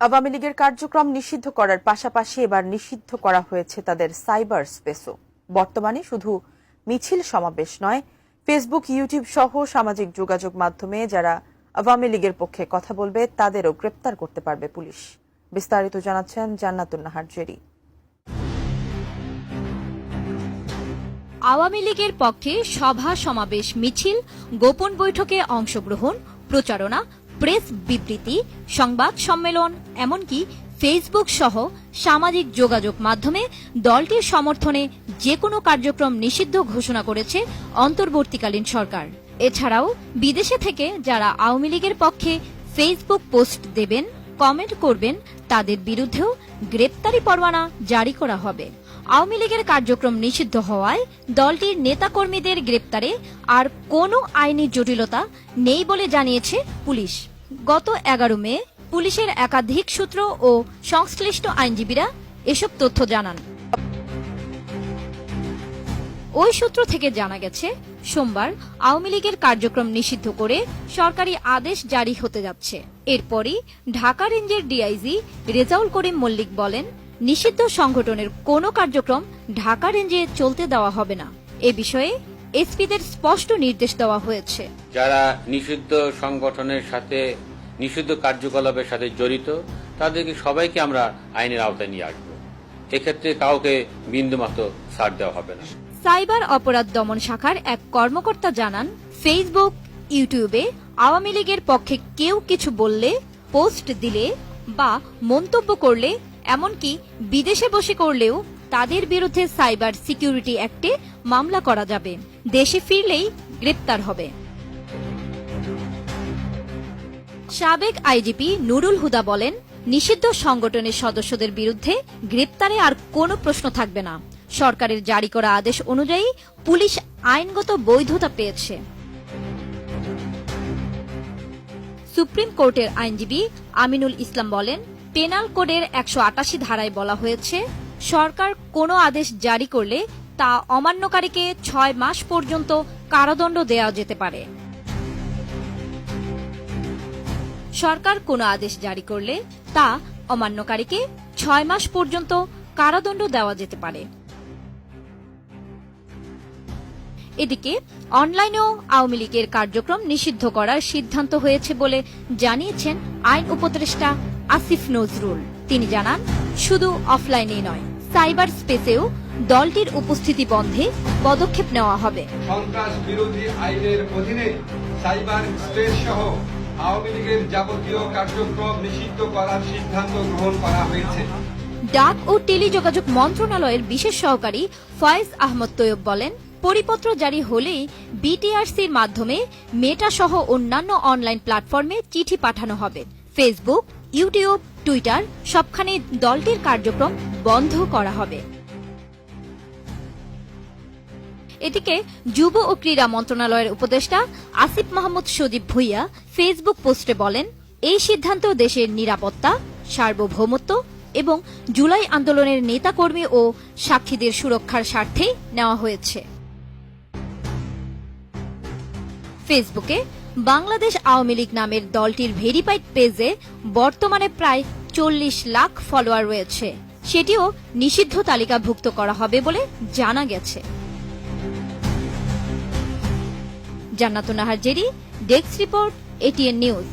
আওয়ামী লীগের কার্যক্রম নিষিদ্ধ করার পাশাপাশি এবার নিষিদ্ধ করা হয়েছে তাদের সাইবার স্পেসও। বর্তমানে শুধু মিছিল সমাবেশ নয়, ফেসবুক, ইউটিউব সহ সামাজিক যোগাযোগ মাধ্যমে যারা আওয়ামী লীগের পক্ষে কথা বলবে তাদেরও গ্রেপ্তার করতে পারবে পুলিশ। বিস্তারিত জানাচ্ছেন জান্নাতুন নাহার জেরি। আওয়ামী লীগের পক্ষে সভা, সমাবেশ, মিছিল, গোপন বৈঠকে অংশগ্রহণ, প্রচারণা, প্রেস বিবৃতি, সংবাদ সম্মেলন, এমনকি ফেসবুক সহ সামাজিক যোগাযোগ মাধ্যমে দলটির সমর্থনে যে কোনো কার্যক্রম নিষিদ্ধ ঘোষণা করেছে অন্তর্বর্তীকালীন সরকার। এছাড়াও বিদেশে থেকে যারা আওয়ামী লীগের পক্ষে ফেসবুক পোস্ট দেবেন, কমেন্ট করবেন তাদের বিরুদ্ধেও গ্রেপ্তারি পরোয়ানা জারি করা হবে। আওয়ামী লীগের কার্যক্রম নিষিদ্ধ হওয়ায় দলটির নেতাকর্মীদের গ্রেপ্তারে আর কোনো আইনি জটিলতা নেই বলে জানিয়েছে পুলিশ। গত 11 মে পুলিশের একাধিক সূত্র ও সংশ্লিষ্ট আইনজীবীরা এসব তথ্য জানান। ওই সূত্র থেকে জানা গেছে, সোমবার আওয়ামী লীগের কার্যক্রম নিষিদ্ধ করে সরকারি আদেশ জারি হতে যাচ্ছে। এরপরই ঢাকা রেঞ্জের ডিআইজি রেজাউল করিম মল্লিক বলেন, নিষিদ্ধ সংগঠনের কোনো কার্যক্রম ঢাকা রেঞ্জে চলতে দেওয়া হবে না। এ বিষয়ে এসপিদের স্পষ্ট নির্দেশ দেওয়া হয়েছে। যারা নিষিদ্ধ সংগঠনের সাথে, নিষিদ্ধ কার্যকলাপের সাথে জড়িত, তাদেরকে সবাইকে আমরা আইনের আওতায় নিয়ে আসবো। এক্ষেত্রে কাউকে বিন্দুমাত্র ছাড় দেওয়া হবে না। সাইবার অপরাধ দমন শাখার এক কর্মকর্তা জানান, ফেসবুক, ইউটিউবে আওয়ামী লীগের পক্ষে কেউ কিছু বললে, পোস্ট দিলে বা মন্তব্য করলে, এমনকি বিদেশে বসে করলেও তাদের বিরুদ্ধে সাইবার সিকিউরিটি অ্যাক্টে মামলা করা যাবে। দেশে ফিরলেই গ্রেপ্তার হবে। সাবেক আইজিপি নুরুল হুদা বলেন, নিষিদ্ধ সংগঠনের সদস্যদের বিরুদ্ধে গ্রেপ্তারে আর কোনো প্রশ্ন থাকবে না। সরকারের জারি করা আদেশ অনুযায়ী পুলিশ আইনগত বৈধতা পেয়েছে। সুপ্রিম কোর্টের আইনজীবী আমিনুল ইসলাম বলেন, পেনাল কোডের 188 ধারায় বলা হয়েছে, সরকার কোনো আদেশ জারি করলে তা অমান্যকারীকে 6 মাস পর্যন্ত কারাদণ্ড দেওয়া যেতে পারে। সরকার কোনো আদেশ জারি করলে তা অমান্যকারীকে 6 মাস পর্যন্ত কারাদণ্ড দেওয়া যেতে পারে। এদিকে অনলাইনেও আওয়ামী লীগের কার্যক্রম নিষিদ্ধ করার সিদ্ধান্ত হয়েছে বলে জানিয়েছেন আইন উপদেষ্টা আসিফ নজরুল। তিনি জানান, শুধু অফলাইনেই নয়, সাইবার স্পেসেও দলটির উপস্থিতি বন্ধে পদক্ষেপ নেওয়া হবে। সন্ত্রাস বিরোধী আইনের অধীনে সাইবার স্পেস সহ আওয়ামী লীগের যাবতীয় কার্যক্রম নিষিদ্ধ করার সিদ্ধান্ত গ্রহণ করা হয়েছে। ডাক ও টেলিযোগাযোগ মন্ত্রণালয়ের বিশেষ সহকারী ফয়েজ আহমদ তৈয়ব বলেন, পরিপত্র জারি হলেই বিটিআরসির মাধ্যমে মেটা সহ অন্যান্য অনলাইন প্ল্যাটফর্মে চিঠি পাঠানো হবে। ফেসবুক, ইউটিউব, টুইটার সবখানে দলটির কার্যক্রম বন্ধ করা হবে। এদিকে যুব ও ক্রীড়া মন্ত্রণালয়ের উপদেষ্টা আসিফ মাহমুদ সজীব ভুইয়া ফেসবুক পোস্টে বলেন, এই সিদ্ধান্ত দেশের নিরাপত্তা, সার্বভৌমত্ব এবং জুলাই আন্দোলনের নেতাকর্মী ও সাক্ষীদের সুরক্ষার স্বার্থেই নেওয়া হয়েছে। ফেসবুকে বাংলাদেশ আওয়ামী লীগ নামের দলটির ভেরিফাইড পেজে বর্তমানে প্রায় 40 লাখ ফলোয়ার রয়েছে। সেটিও নিষিদ্ধ তালিকাভুক্ত করা হবে বলে জানা গেছে। জান্নাতুন Nahar Jerry, desk report, ATN news.